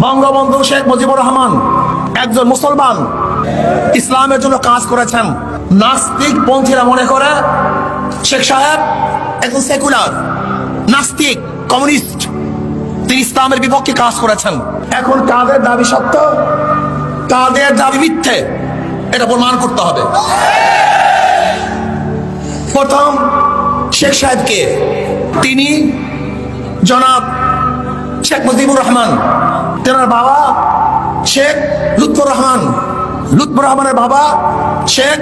বঙ্গবন্ধু শেখ মুজিবুর রহমান একজন মুসলমান, ইসলামের জন্য কাজ করেছেন। নাস্তিক পন্থীরা মনে করে শেখ সাহেব একজন সেকুলার, নাস্তিক, কমিউনিস্ট, তিনি ইসলামের বিপক্ষে কাজ করেছেন। এখন কাদের দাবি সত্য, কাদের দাবি মিথ্যে, এটা প্রমাণ করতে হবে। প্রথম শেখ সাহেবকে, তিনি জনাব শেখ মুজিবুর রহমান, তেনার বাবা শেখ লুৎফর রহমান, লুৎফর রহমানের বাবা শেখ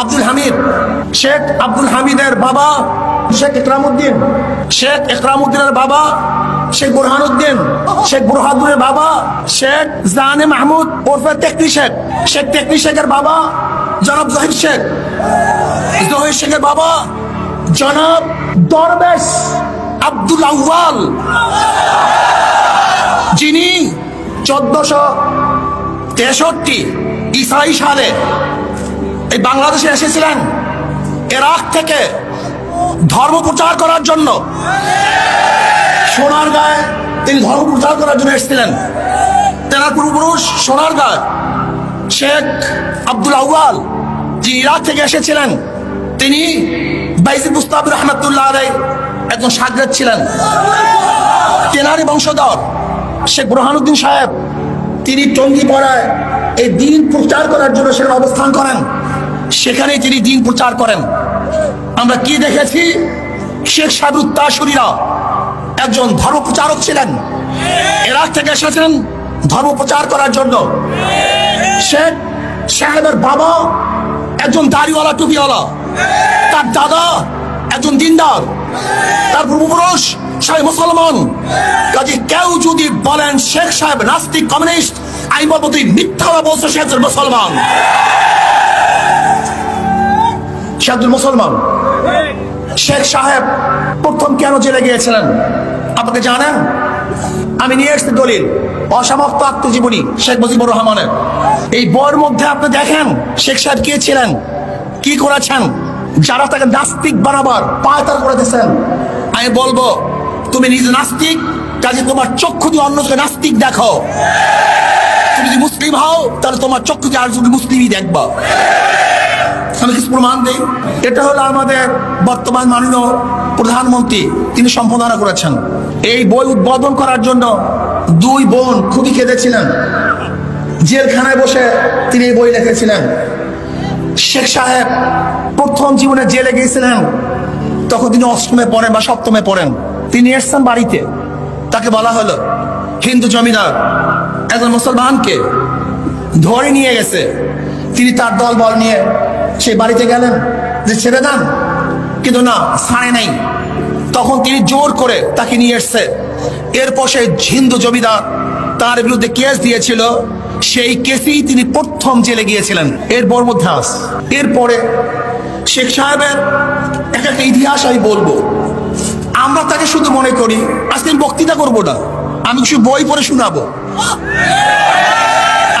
আব্দুল হামিদ, শেখ আব্দুল হামিদের বাবা শেখ ইকরামউদ্দিন, শেখ ইকরামউদ্দিনের বাবা শেখ বুরহানুদ্দিন, শেখ বুরহানুদ্দিনের বাবা শেখ জানে মাহমুদ ওরফে টেকনি শেখ, শেখ টেকনি শেখের বাবা জনাব জহির শেখ, জহির শেখের বাবা জনাব দরবেশ আব্দুল আউয়াল, যিনি 1463 ঈসাই সালে এই বাংলাদেশে এসেছিলেন ইরাক থেকে ধর্ম প্রচার করার জন্য। সোনারগাঁয়ে তিনি ধর্ম প্রচার করার জন্য এসেছিলেন। তেনার পূর্বপুরুষ সোনারগাঁয় শেখ আব্দুল আউয়াল, যিনি ইরাক থেকে এসেছিলেন, তিনি বাইজিদ বুস্তামি রহমাতুল্লাহ আলাইহি একজন শাগরেদ ছিলেন। তেনারই বংশধর শেখ বুরহানুদ্দিন সাহেব, তিনি টঙ্গীপাড়ায় এই দ্বীন প্রচার করার জন্য সেখানে অবস্থান করেন। সেখানেই তিনি দ্বীন প্রচার করেন। আমরা কি দেখেছি, শেখ সাহেবের উত্তরসূরিরা একজন ধর্ম প্রচারক ছিলেন, ইরাক থেকে এসেছেন ধর্ম প্রচার করার জন্য। শেখ সাহেবের বাবা একজন দাড়িওয়ালা, টুপিওয়ালা, তার দাদা একজন দিনদার, তার পূর্বপুরুষ সবাই মুসলমান। কাজে কেউ যদি বলেন শেখ সাহেব নাস্তিক, কমিউনিস্ট, আমি বলবো তুই মিথ্যা বলছো, সে একজন মুসলমান, সে একজন মুসলমান। শেখ সাহেব প্রথম কেন জেলে গিয়েছিলেন আপনাকে জানেন? আমি নিয়ে এসেছি দলিল, অসমাপ্ত আত্মজীবনী শেখ মুজিবুর রহমানের। এই বইয়ের মধ্যে আপনি দেখেন শেখ সাহেব কে ছিলেন, কি করেছেন, যারা তাকে নাস্তিক বানাবার পায়তারা করে দিয়েছেন। আমি বলবো তুমি নিজে নাস্তিক, কাজে তোমার চক্ষু দিয়ে অন্যকে নাস্তিক দেখো। তুমি যদি মুসলিম হও তাহলে তোমার চক্ষু দিয়ে আরেকজনকে মুসলিমই দেখবা। আমি কিছু প্রমাণ দিই। এটা হলো আমাদের বর্তমান মাননীয় প্রধানমন্ত্রী, তিনি সম্পাদনা করেছেন। এই বই উদ্বোধন করার জন্য দুই বোন খুবই কেঁদেছিলেন। জেলখানায় বসে তিনি এই বই লিখেছিলেন। শেখ সাহেব প্রথম জীবনে জেলে গিয়েছিলেন, তখন তিনি অষ্টমে পড়েন বা সপ্তমে পড়েন। তিনি এসছেন বাড়িতে, তাকে বলা হলো হিন্দু জমিদার একজন মুসলমানকে ধরে নিয়ে গেছে। তিনি তার দল বল নিয়ে সেই বাড়িতে গেলেন যে ছেড়ে দেন, কিন্তু না, ছাড়ে নাই। তখন তিনি জোর করে তাকে নিয়ে এসছে। এরপর সেই হিন্দু জমিদার তার বিরুদ্ধে কেস দিয়েছিল, সেই কেসেই তিনি প্রথম জেলে গিয়েছিলেন। এরপর মধ্যে আস এরপরে শেখ সাহেবের একটা ইতিহাস আমি বলবো। আমরা তাকে শুধু মনে করি, আজকে বক্তৃতা করবো না, আমি কিছু বই পড়ে শোনাবো।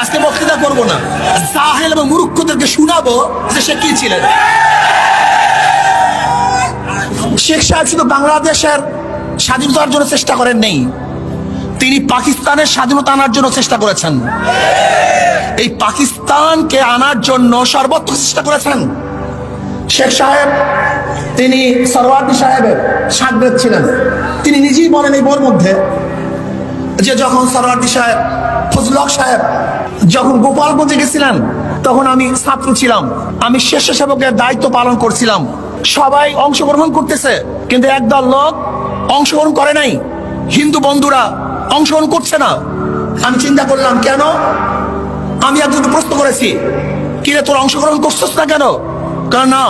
আজকে বক্তৃতা করবো না, জাহেল এবং মূর্খদেরকে শোনাবো যে সে কি ছিলেন। শেখ সাহেব শুধু বাংলাদেশের স্বাধীনতার জন্য চেষ্টা করেন নেই, তিনি পাকিস্তানের স্বাধীনতা আনার জন্য চেষ্টা করেছেন। এই পাকিস্তানকে আনার জন্য সর্বোচ্চ চেষ্টা করেছেন। শেখ সাহেব তিনি সরওয়ার্দী সাহেবের শাগরেদ ছিলেন। তিনি নিজেই বলেন এই বইয়ের মধ্যে যে যখন সরওয়ার্দী সাহেব, ফজলুল হক সাহেব যখন গোপালগঞ্জে গেছিলেন, তখন আমি ছাত্র ছিলাম, আমি স্বেচ্ছাসেবকের দায়িত্ব পালন করছিলাম। সবাই অংশগ্রহণ করতেছে, কিন্তু একদল লোক অংশগ্রহণ করে নাই, হিন্দু বন্ধুরা অংশগ্রহণ করছে না। আমি চিন্তা করলাম কেন? আমি একজনকে প্রশ্ন করেছি, কিরে তোর অংশগ্রহণ করছিস না কেন? কারণ না,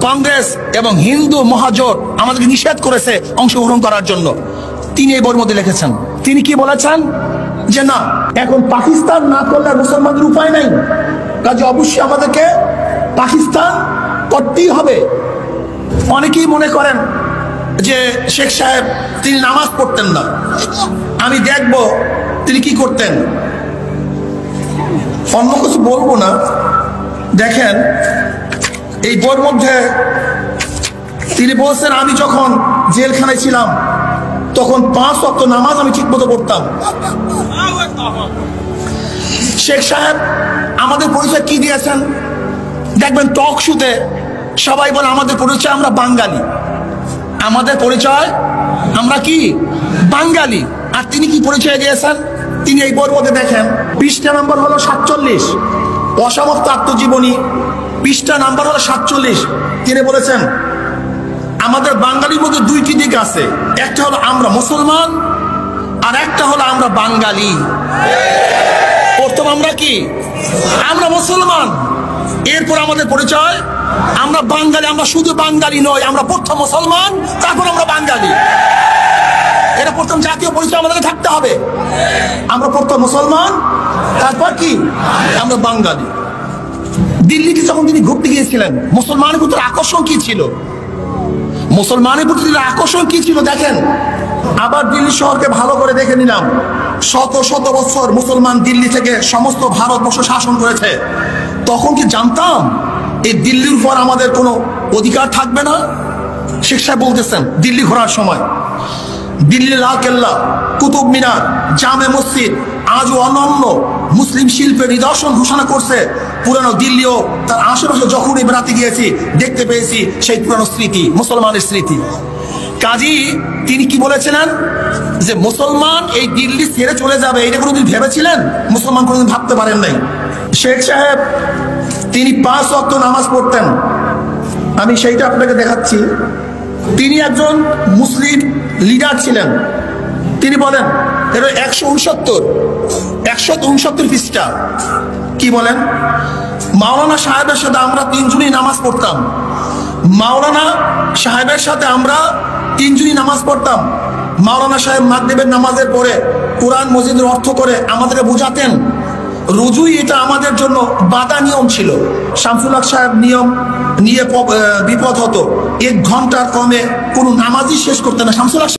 কংগ্রেস এবং হিন্দু মহাজোট আমাদেরকে নিষেধ করেছে অংশগ্রহণ করার জন্য। তিনি এই বইয়ের মধ্যে লিখেছেন। তিনি কি বলেছেন যে না, এখন পাকিস্তান না করলে মুসলমানদের উপায় নাই, কাজে অবশ্যই আমাদেরকে পাকিস্তান করতেই হবে। অনেকেই মনে করেন যে শেখ সাহেব তিনি নামাজ পড়তেন না। আমি দেখব তিনি কি করতেন। অন্য কিছু বলবো না। দেখেন এই বইয়ের মধ্যে তিনি বলছেন, আমি যখন জেলখানায় ছিলাম তখন 5 ওয়াক্ত নামাজ আমি ঠিক মতো পড়তাম। শেখ সাহেব আমাদের পরিচয় কি দিয়েছেন দেখবেন, টক শুতে সবাই বলে আমাদের পরিচয় আমরা বাঙালি, আমাদের পরিচয় আমরা কি বাঙালি। আর তিনি কি পরিচয় দিয়েছেন, তিনি এই বইয়ের মধ্যে দেখেন পৃষ্ঠা নাম্বার হলো 47, অসমাপ্ত আত্মজীবনী, পৃষ্ঠা নাম্বার হলো 47। তিনি বলেছেন আমাদের বাঙালির মধ্যে দুইটি দিক আছে, একটা হলো আমরা মুসলমান আর একটা হলো আমরা বাঙালি। প্রথম আমরা কি, আমরা মুসলমান, এরপর আমাদের পরিচয় আমরা বাঙালি। আমরা শুধু বাঙালি নয়, আমরা প্রথম মুসলমান, তারপর আমরা বাঙালি। এটা প্রথম জাতীয় পরিচয় আমাদের থাকতে হবে। আমরা প্রথম মুসলমান, তারপর কি আমরা বাঙালি। দিল্লিতে যখন তিনি ঘুরতে গিয়েছিলেন, মুসলমানের প্রতি আকর্ষণ কি ছিল, মুসলমানের প্রতি আকর্ষণ কি ছিল দেখেন। আবার দিল্লি শহরকে ভালো করে দেখে নিলাম, শত শত বছর মুসলমান দিল্লি থেকে সমস্ত ভারতবর্ষ শাসন করেছে। তখন কি জানতাম এই দিল্লির উপর আমাদের কোনো অধিকার থাকবে না? শেখ সাহেব বলতেছেন দিল্লি ঘোরার সময়, দিল্লির লাল কেল্লা, কুতুব মিনার, জামে মসজিদ আজও অনন্য মুসলিম শিল্পের নিদর্শন ঘোষণা করছে। পুরানো দিল্লিও তার আশেপাশে যখনই বেড়াতে গিয়েছি দেখতে পেয়েছি সেই পুরানো স্মৃতি, মুসলমানের স্মৃতি। কাজী তিনি কি বলেছিলেন যে মুসলমান এই দিল্লি ছেড়ে চলে যাবে, এটা কোনোদিন ভেবেছিলেন? মুসলমান কোনোদিন ভাবতে পারেন নাই। শেখ সাহেব তিনি 5 ওয়াক্ত নামাজ পড়তেন, আমি সেইটা আপনাকে দেখাচ্ছি। তিনি একজন মুসলিম লিডার ছিলেন। তিনি বলেন, এটা 169 পৃষ্ঠা, কি বলেন, মাওলানা সাহেবের সাথে আমরা 3 জনই নামাজ পড়তাম। মাওলানা সাহেবের সাথে আমরা 3 জনই নামাজ পড়তাম। মাওলানা সাহেব মাগরিবের নামাজের পরে কোরআন মজিদের অর্থ করে আমাদের বোঝাতেন। রোজই এটা আমাদের জন্য বাধা নিয়ম ছিল। শামসুল হক সাহেব নিয়ম নিয়ে বিপদ হতো, 1 ঘন্টার কমে কোনো নামাজই শেষ করতে না। শামসুল হক